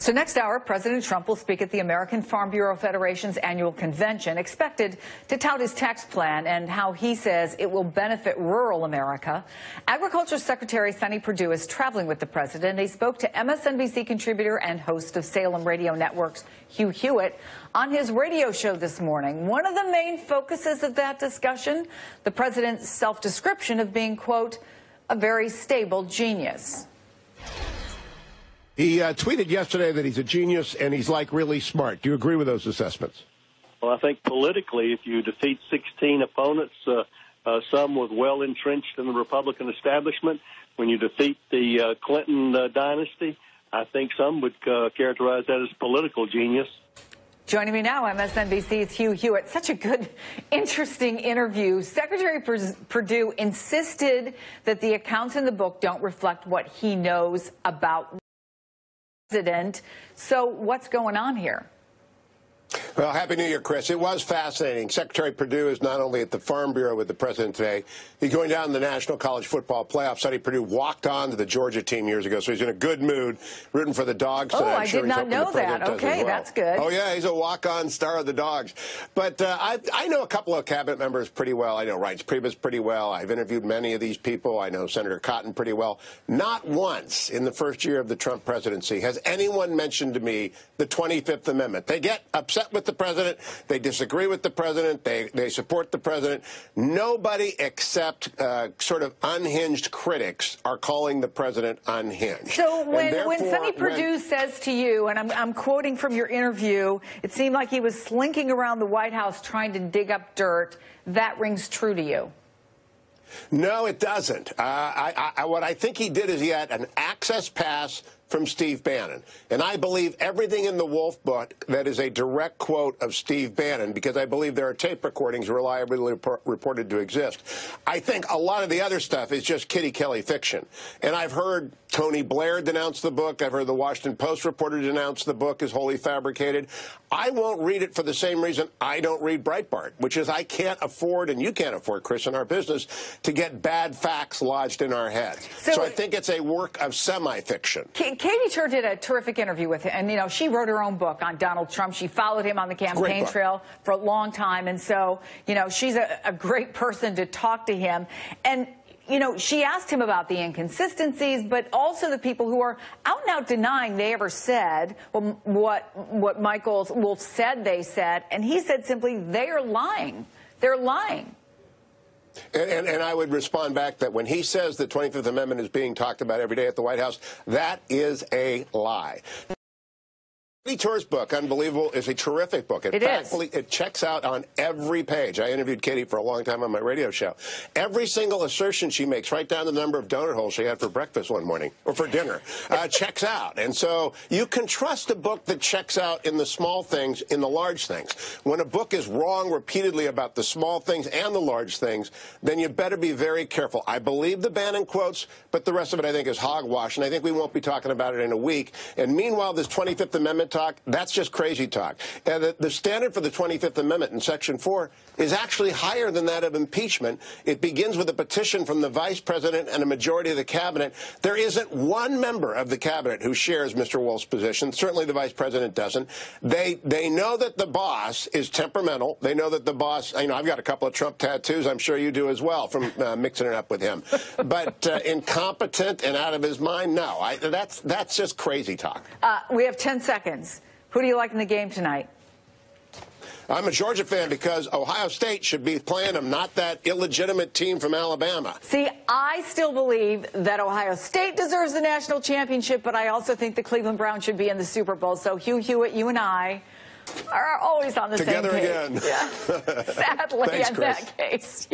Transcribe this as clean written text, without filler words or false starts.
So next hour, President Trump will speak at the American Farm Bureau Federation's annual convention, expected to tout his tax plan and how he says it will benefit rural America. Agriculture Secretary Sonny Perdue is traveling with the president. He spoke to MSNBC contributor and host of Salem Radio Network's Hugh Hewitt on his radio show this morning. One of the main focuses of that discussion, the president's self-description of being, quote, a very stable genius. He tweeted yesterday that he's a genius and he's like really smart. Do you agree with those assessments? Well, I think politically, if you defeat 16 opponents, some was well entrenched in the Republican establishment, when you defeat the Clinton dynasty, I think some would characterize that as political genius. Joining me now, MSNBC's Hugh Hewitt. Such a good, interesting interview. Secretary Perdue insisted that the accounts in the book don't reflect what he knows about president. So what's going on here? Well, Happy New Year, Chris. It was fascinating. Secretary Perdue is not only at the Farm Bureau with the president today, he's going down in the National College Football Playoff. Sonny Perdue walked on to the Georgia team years ago, so he's in a good mood, rooting for the Dogs tonight. Oh, I did not know that. Okay, that's good. Oh, yeah, he's a walk-on star of the Dogs. But I know a couple of cabinet members pretty well. I know Reince Priebus pretty well. I've interviewed many of these people. I know Senator Cotton pretty well. Not once in the first year of the Trump presidency has anyone mentioned to me the 25th Amendment. They get upset with the president. They disagree with the president. They support the president. Nobody except sort of unhinged critics are calling the president unhinged. So when Sonny Perdue says to you, and I'm quoting from your interview, it seemed like he was slinking around the White House trying to dig up dirt, that rings true to you? No, it doesn't. What I think he did is he had an access pass from Steve Bannon. And I believe everything in the Wolff book that is a direct quote of Steve Bannon, because I believe there are tape recordings reliably reported to exist. I think a lot of the other stuff is just Kitty Kelly fiction. And I've heard Tony Blair denounce the book. I've heard the Washington Post reporter denounce the book as wholly fabricated. I won't read it for the same reason I don't read Breitbart, which is I can't afford, and you can't afford, Chris, in our business, to get bad facts lodged in our heads. So I think it's a work of semi-fiction. Katie Tur did a terrific interview with him, and, you know, she wrote her own book on Donald Trump. She followed him on the campaign trail for a long time, and so, you know, she's a great person to talk to him. And, you know, she asked him about the inconsistencies, but also the people who are out and out denying they ever said what Michael Wolff said they said, and he said simply, they are lying. They're lying. And I would respond back that when he says the 25th Amendment is being talked about every day at the White House, that is a lie. Katie Tur's book, Unbelievable, is a terrific book. It checks out on every page. I interviewed Katie for a long time on my radio show. Every single assertion she makes, right down to the number of donut holes she had for breakfast one morning, or for dinner, checks out. And so you can trust a book that checks out in the small things, in the large things. When a book is wrong repeatedly about the small things and the large things, then you better be very careful. I believe the Bannon quotes, but the rest of it I think is hogwash, and I think we won't be talking about it in a week. And meanwhile, this 25th Amendment talk, that's just crazy talk. And the standard for the 25th Amendment in Section 4 is actually higher than that of impeachment. It begins with a petition from the vice president and a majority of the cabinet. There isn't one member of the cabinet who shares Mr. Wolff's position. Certainly the vice president doesn't. They know that the boss is temperamental. They know that the boss, you know, I've got a couple of Trump tattoos. I'm sure you do as well from mixing it up with him. But incompetent and out of his mind, no. That's just crazy talk. We have 10 seconds. Who do you like in the game tonight? I'm a Georgia fan because Ohio State should be playing them, not that illegitimate team from Alabama. See, I still believe that Ohio State deserves the national championship, but I also think the Cleveland Browns should be in the Super Bowl. So, Hugh Hewitt, you and I are always on the same page. Together again. Yeah. Sadly, Thanks, in Chris. that case.